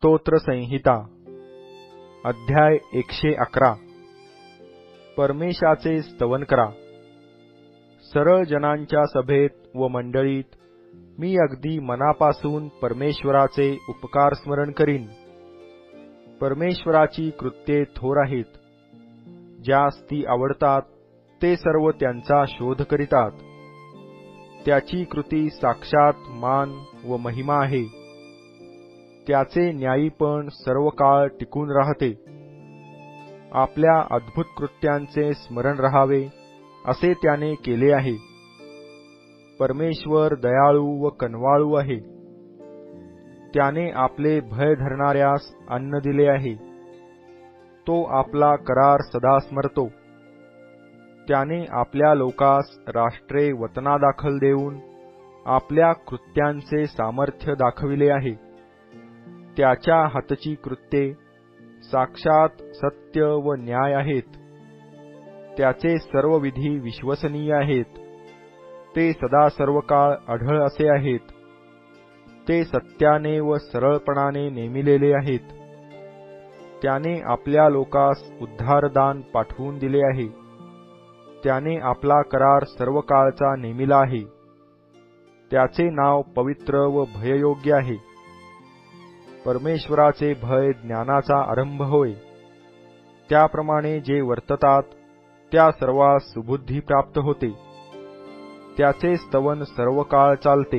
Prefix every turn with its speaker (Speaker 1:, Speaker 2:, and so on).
Speaker 1: स्तोत्र संहिता अध्याय 111 परमेशाचे स्तवन करा। सरळ जनांच्या सभेत व मंडळीत मी अगदी मनापासून परमेश्वराचे उपकार स्मरण करीन। परमेश्वराची कृत्ये थोर आहेत, ज्यास ती आवडतात ते सर्व त्यांचा शोध करीतात। त्याची कृती साक्षात मान व महिमा आहे। त्याचे न्यायीपण सर्व काळ टिकून राहते। आपल्या अद्भुत कृत्यांचे स्मरण राहावे असे त्याने केले आहे। परमेश्वर दयाळू व कनवाळू आहे। त्याने आपले भय धरणाऱ्यास अन्न दिले आहे। तो आपला करार सदा स्मरतो। त्याने आपल्या लोकास राष्ट्रे वतनादाखल देऊन आपल्या कृत्यांचे सामर्थ्य दाखविले आहे। त्याच्या हातची कृत्ये साक्षात सत्य व न्याय आहेत। त्याचे सर्व विधी विश्वसनीय आहेत। ते सदा सर्वकाळ अढळ असे आहेत। ते सत्याने व सरळपणाने नेमिलेले आहेत। त्याने आपल्या लोकास उद्धारदान पाठवून दिले आहे। त्याने आपला करार सर्व काळचा नेमिला आहे। त्याचे नाव पवित्र व भययोग्य आहे। परमेश्वराचे भय ज्ञानाचा आरंभ होय। त्याप्रमाणे जे वर्ततात त्या सर्वांस सुबुद्धी प्राप्त होते। त्याचे स्तवन सर्व काळ चालते।